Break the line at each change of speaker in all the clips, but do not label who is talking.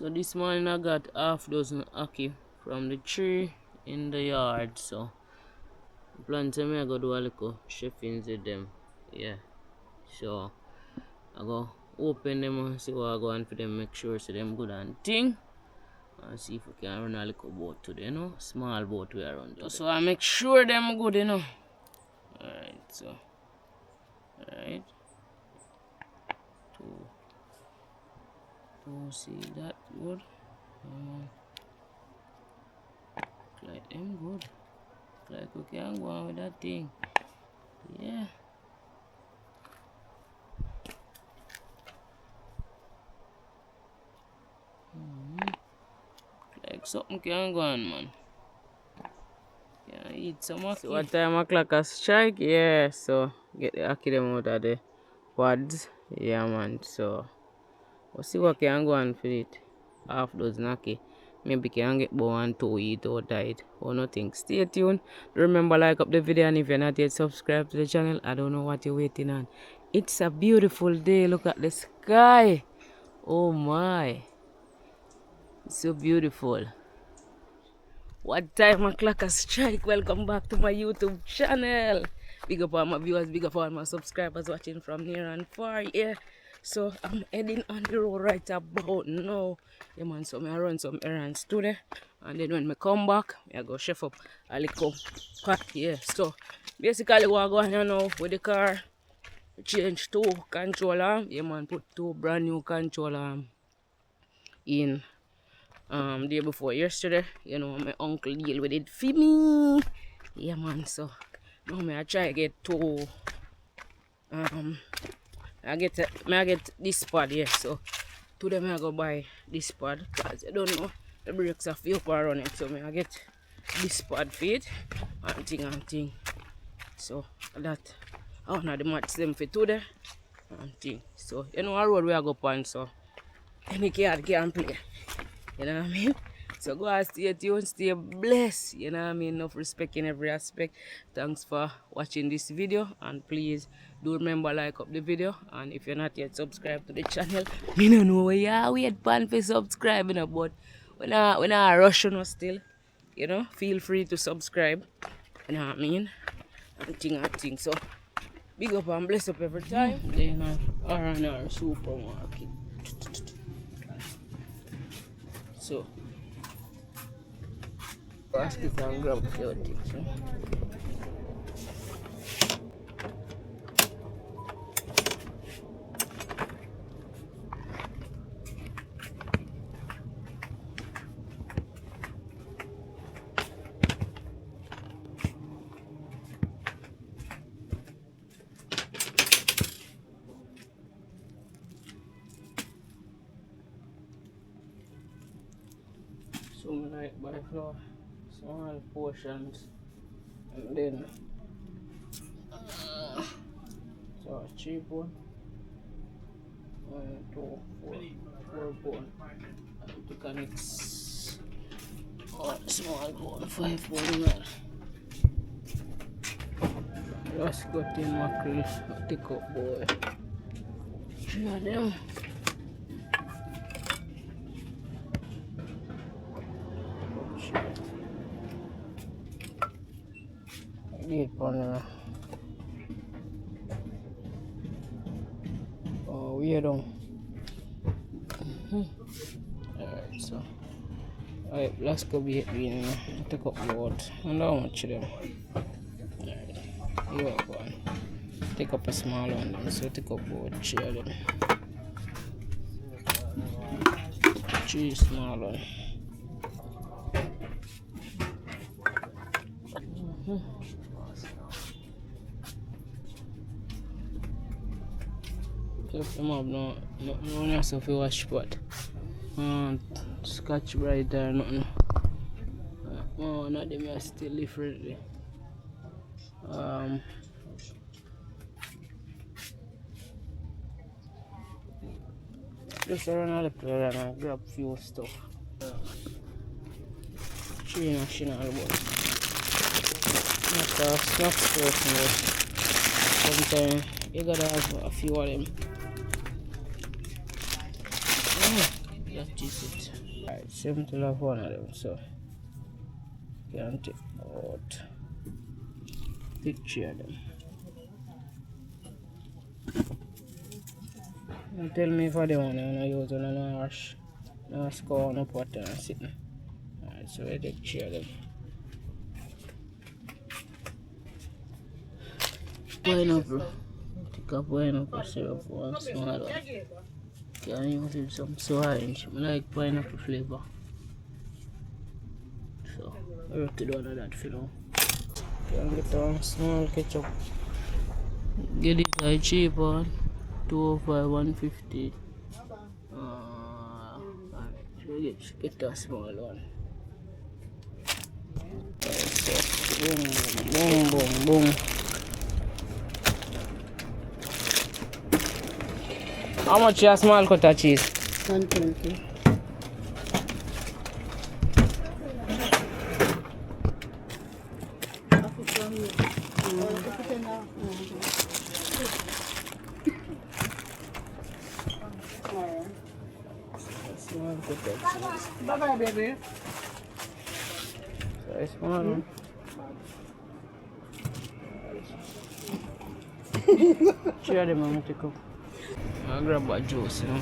So this morning I got half dozen ackee from the tree in the yard. So plan to me I go do a little chefings with them. Yeah. So I go open them and see what I go on for them, make sure so them good and thing. And see if we can run a little boat today, you know. Small boat we are on today. So I make sure them good, you know. Alright, so alright. Two. See that good. Like them good. Like we can go on with that thing. Yeah. Like something can go on, man. Can eat some ackee. So what time o'clock a strike? Yeah, so get the ackee them out of the pods. Yeah, man. So we'll see what can go on for it. Half dozen ackee. Maybe can get about 1 2 eat or died or nothing. Stay tuned. Remember, like up the video, and if you're not yet subscribed to the channel, I don't know what you're waiting on. It's a beautiful day. Look at the sky. Oh my. It's so beautiful. What time o'clock a strike? Welcome back to my YouTube channel. Big up all my viewers, big up all my subscribers watching from near and far. Yeah. So I'm heading on the road right about now. Yeah man, so I run some errands today. And then when I come back, I go chef up a little pot. Yeah. So basically what I go on here now with the car, change 2 controller. Yeah man, put 2 brand new controller in. Day before yesterday, you know, my uncle deal with it for me. Yeah man, so now I try to get to I get this pad here. So today I go buy this pad because I don't know the brakes are few for running. So I get this pad for it and thing. So that I want the match them for today and thing. So you know a road where I go on, so any kid can play. You know what I mean? So go and stay tuned, stay blessed. You know what I mean? Enough respect in every aspect. Thanks for watching this video. And please do remember like up the video. And if you're not yet subscribed to the channel, me don't know where you wait pan for subscribing, you know, but when I rush on still, you know, feel free to subscribe. You know what I mean? And thing. So big up and bless up every time. Then R&R supermarket. So, basket and grab a few things. So I like buy flour, small portions, and then so a cheap one, 1, 2, 4 pound, and to connect one small pound, 5 pound. Just got in mackerel, take up boy. 3 of them. Oh, weird on. Alright, so alright, let's go be being take up the water. I don't know how much of them. Alright, you are going. Take up a small one then, so take up about 3 of them. 3 small one. If them have no yourself a wash pot. Scotch bright or nothing. One of them are still differently. Just around all the place and grab a few stuff. 3 national board. Not a snack stuff, but sometimes you gotta have a few of them. that is it. Alright, same to have one of them, so you can take out picture of them. And tell me for the one you use on a wash, no score, no pot and sitting. Alright, so I take care of them. Pineapple. Take a pineapple syrup, one small one. Can use it some orange. I like pineapple flavor. So I have to do one of that for now. Can get one small ketchup. Get it a cheap one. 205, 150. Alright, so get a small one. So, boom, boom, boom, boom. How much is a small cut of cheese?
120.
Small cut of cheese.
Bye-bye, baby.
So a small one. Share them and take up. I'll grab a juice, you know.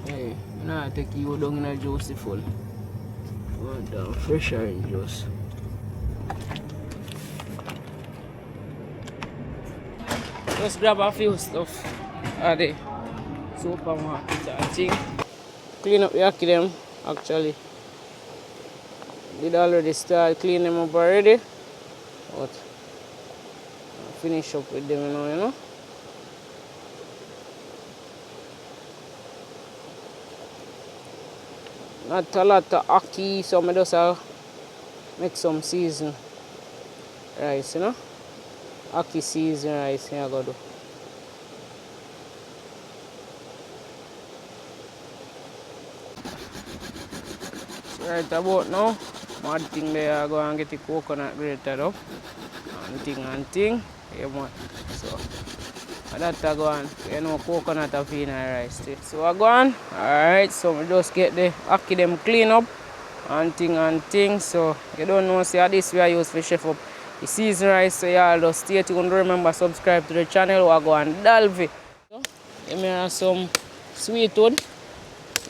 Hey, now I take you down in a juice full. Want a fresh orange juice. Just grab a few stuff at the supermarket, I think. Clean up the ackee them, actually. Did already start clean them up already. But finish up with them now, you know. Not a lot of ackee, so I just make some seasoned rice, you know. Ackee seasoned rice, I go do. So right about now, mad thing there, I go and get the coconut grated up. And thing, yeah man. So that I go on, you know, coconut of in rice too. So I go on, alright, so we just get the ackee them clean up and thing. So you don't know, see this we I use for chef up the seasoned rice. So y'all just stay tuned, remember subscribe to the channel, I go and delve it. So give me some sweet one.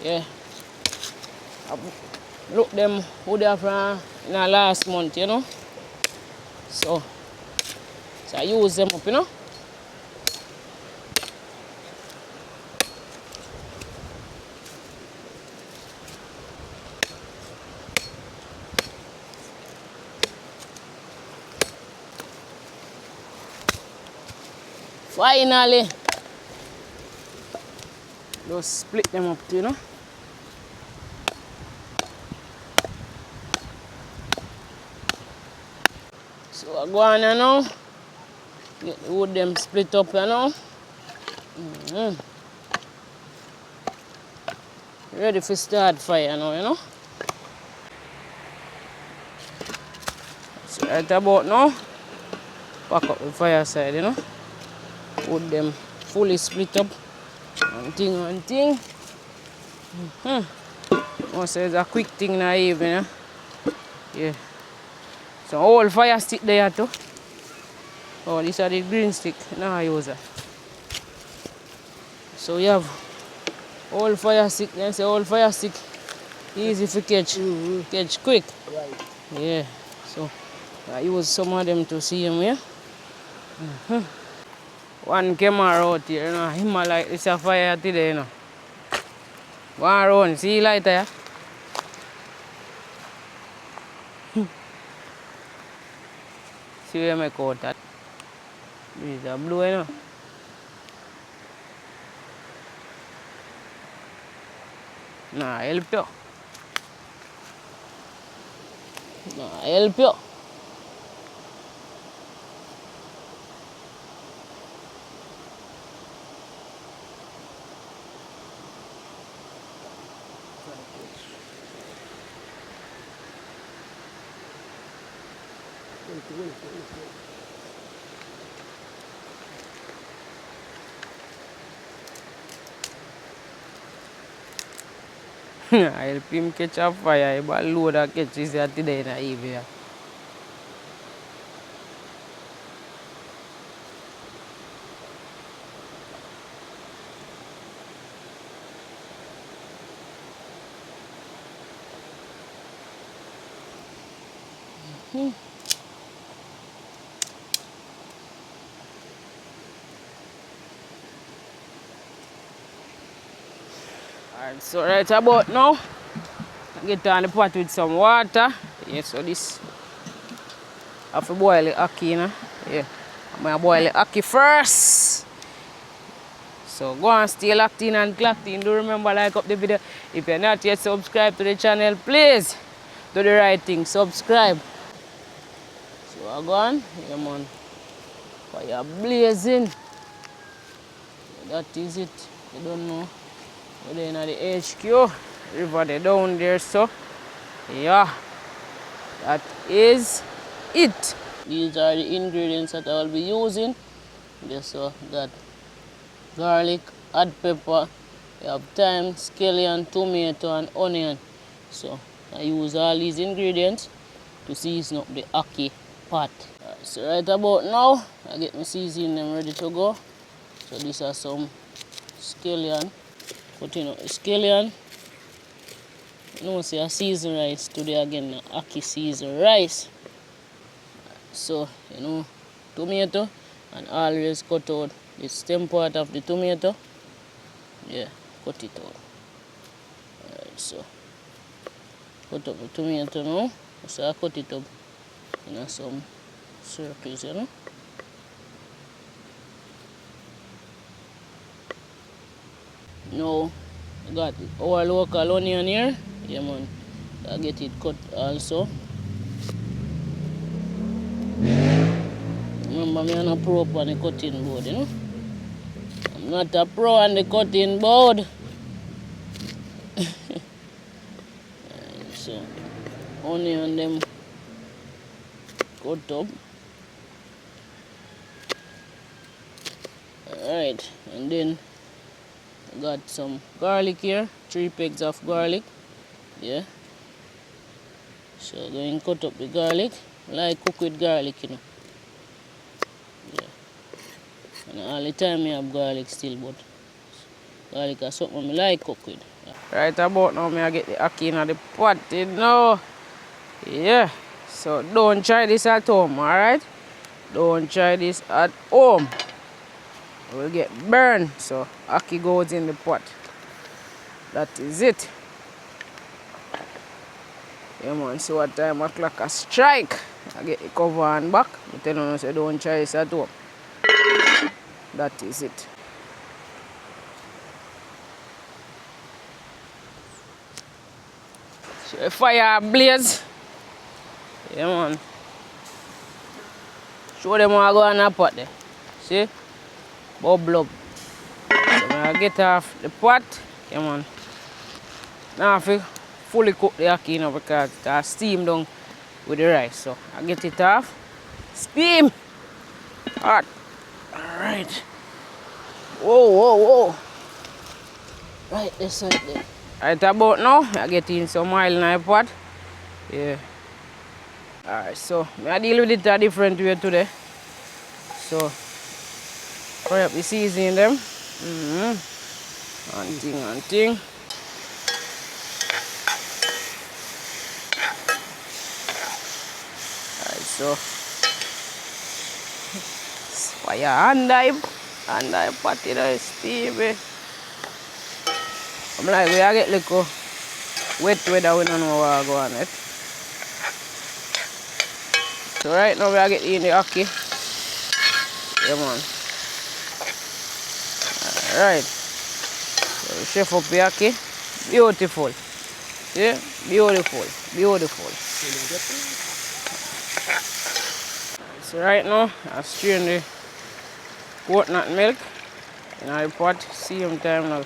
Yeah. Look them who they have from in the last month, you know. So I use them up, you know. Finally, just split them up, you know. So I go on now, get the wood them split up, you know. Ready for start fire now, you know. So right about now, pack up the fire side, you know. Wood them fully split up, and thing. Also it's a quick thing now even, you know. Yeah. So whole fire stick there too. Oh, these are the green stick. Now I use that. So you have whole fire stick. Then say whole fire stick easy to catch. Catch quick.
Right.
Yeah. So I use some of them to see him here. One camera out here, you know. Him like it's a fire today, you know. One run, see light there. See where I caught that. This is a blue, you know. Nah, help you. Nah, help you. I help him catch a fire. He bought load of catches that today in the evening. Alright, so right about now, I get on the pot with some water. Yeah, so this, I have to boil the ackee, you know? Yeah, I'm going to boil the ackee first. So go and stay locked in and clocked in. Do remember like up the video. If you're not yet subscribed to the channel, please do the right thing, subscribe. So I go on, yeah man, fire blazing. That is it, you don't know. We're in the HQ, river they down there, so yeah, that is it. These are the ingredients that I will be using. Just so that garlic, hot pepper, you have thyme, scallion, tomato and onion. So I use all these ingredients to season up the ackee pot. Right, so right about now, I get my seasoning them ready to go. So these are some scallion. Putting up the scallion. You know, say a seasoned rice today again, Ackee Seasoned Rice. So, you know, tomato, and always cut out the stem part of the tomato. Yeah, cut it out. Alright, so cut up the tomato now. So I cut it up in some circles, you know. Now, I got our local onion here. Yeah, man. I get it cut also. Remember, I'm not a pro on the cutting board, you know. I'm not a pro on the cutting board. So, onion them cut up. Alright, and then I got some garlic here, 3 pegs of garlic. Yeah. So going to cut up the garlic. I like cook with garlic, you know. Yeah. And all the time I have garlic still, but garlic is something I like cook with. Right about now, I get the ackee in the pot, you know. Yeah. So don't try this at home, alright? Don't try this at home. It will get burned. So ackee goes in the pot. That is it. Yeah man, see what time o'clock I strike. I get the cover and back. I tell you, so don't try this at home. That is it. So the fire blaze. Yeah man. Show them how I go on the pot there. See? Bubble up. So I get off the pot. Yeah man. Now I have fully cook the ackee now because it has steam down with the rice. So I get it off. Steam! Hot. Alright. Whoa, whoa, whoa. Right, this side there. Right about now, I get in some oil in the pot. Yeah. Alright, so I deal with it a different way today. So, fry up the seasoning them. And thing. Alright, so fire and I pot it is steamy. I'm like, we are get little wet weather, we don't know what I go on it. So right now we are getting the ackee. Yeah man. Alright. So we chef up the ackee. Beautiful. See? Beautiful. Beautiful. So right now I strain the coconut milk in the pot. Same time now.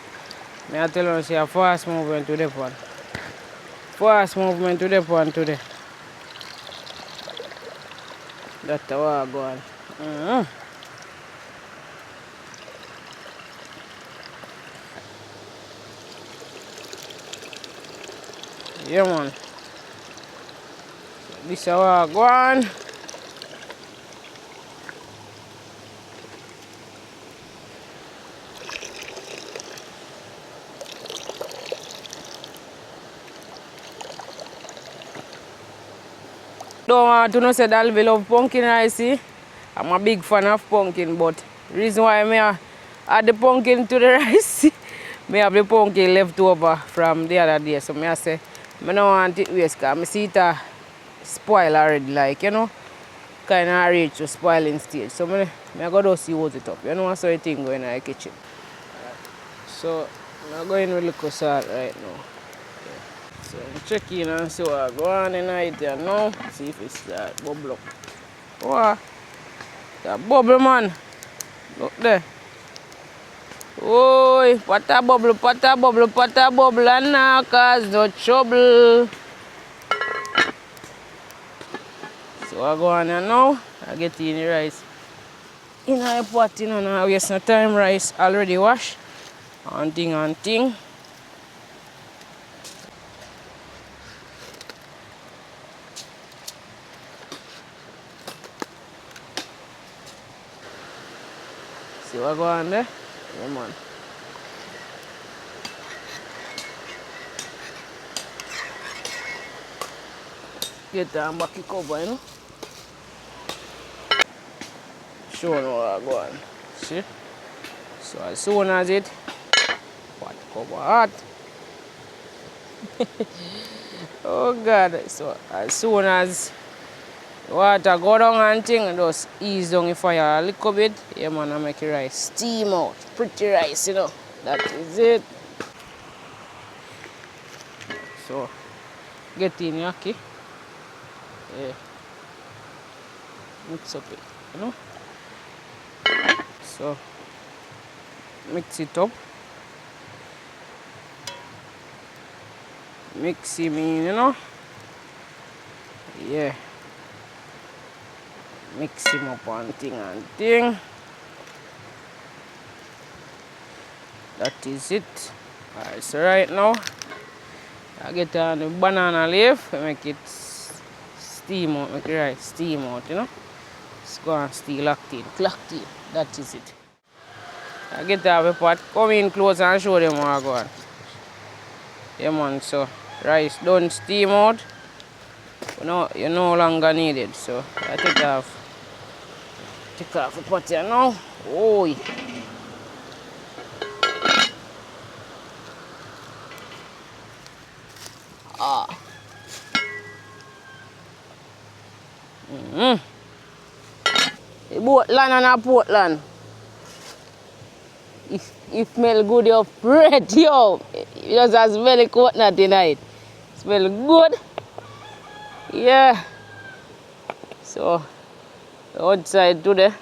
I tell you, see a fast movement to the pot. Fast movement to the pot today. That's the way I go on. Yeah, man. This is our go on. Don't want to know say that we love pumpkin rice. See? I'm a big fan of pumpkin, but the reason why I add the pumpkin to the rice, I have the pumpkin left over from the other day. So I say, I don't want it waste because I see it spoil already, like, you know, kind of reach to spoiling stage. So I go to see what it up. You know, so I think going in the kitchen. So I'm going with little salt right now. So I'm checking and see what I go on in it now. See if it's that bubble up. What? That bubble, man. Look there. Oi, pata bubble, and now cause no trouble. So I go on here now. I get in the rice. In a pot, you know, now waste no time. Rice already washed. And thing. See what go on there? Yeah, man. Get that back it cover, you know. Show you what go on. See? So as soon as it pot cover hot. Oh God. So as soon as water go down and thing, just ease down the fire a little bit. Yeah, man, I make the rice steam out. Pretty rice, you know. That is it. So get in your ackee. Yeah. Mix up it, you know. So mix it up. Mix him in, you know. Yeah. Mix him up and thing. That is it. Alright, so right now I get on the banana leaf and make it steam out, make the rice steam out, you know. Just go and stay locked in. That is it. I get to have a pot, come in close and show them how I go on. Yeah, man, so rice don't steam out. You no longer need it, so I take off the pot here now. Oh, the Portland and a Portland. It smell good, your bread, yo. It just has smell coconut tonight. Smell good. Yeah. So outside today,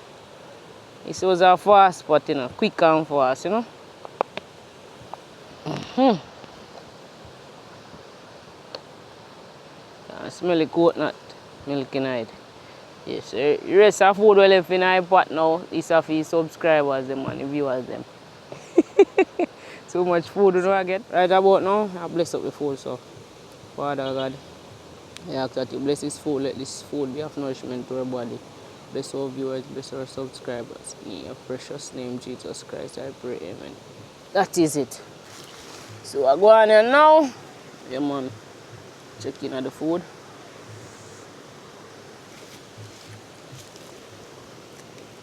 it was a fast spot, you know, quick and fast, you know. Smell the coconut milk tonight. Yes, the rest of food we left in our pot now is for the subscribers them and the viewers them. So much food do I get. Right about now, I bless up the food, so Father God, I ask that you bless this food, let this food be of nourishment to our body. Bless our viewers, bless our subscribers. In your precious name, Jesus Christ, I pray, amen. That is it. So I go on here now. Yeah, man. Check in on the food.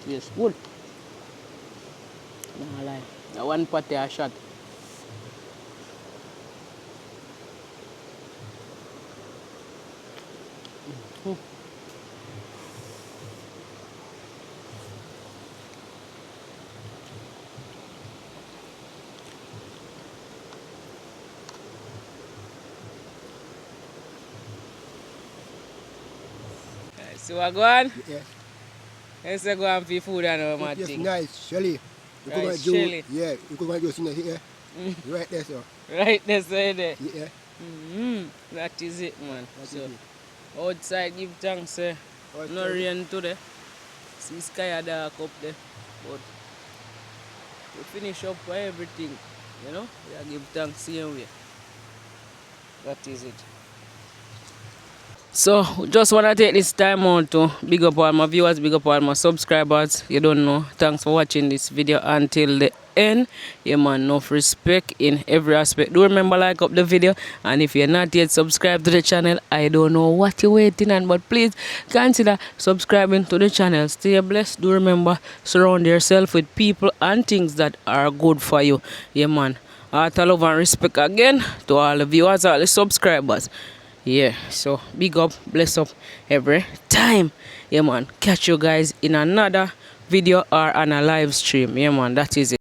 Yes, good. No lie. That one pot there I shot. So I go on?
Yeah.
Let's go on for food and all my
Yes,
thing.
nice, Shelly.
Right, Shelly.
Yeah, you could just in here. Right there, sir.
Right there, so there.
Yeah.
That is it, man.
That
So
is it.
outside give thanks, no
Outside.
rain today. See sky are dark up there. But we finish up for everything, you know. We give thanks same way. That is it. So just want to take this time out to big up all my viewers, big up all my subscribers. You don't know. Thanks for watching this video until the end. Yeah man, enough respect in every aspect. Do remember like up the video, and if you're not yet subscribed to the channel, I don't know what you're waiting on, but please consider subscribing to the channel. Stay blessed. Do remember, surround yourself with people and things that are good for you. Yeah man, heart love and respect again to all the viewers, all the subscribers. Yeah, so big up, bless up every time. Yeah man, catch you guys in another video or on a live stream. Yeah man, that is it.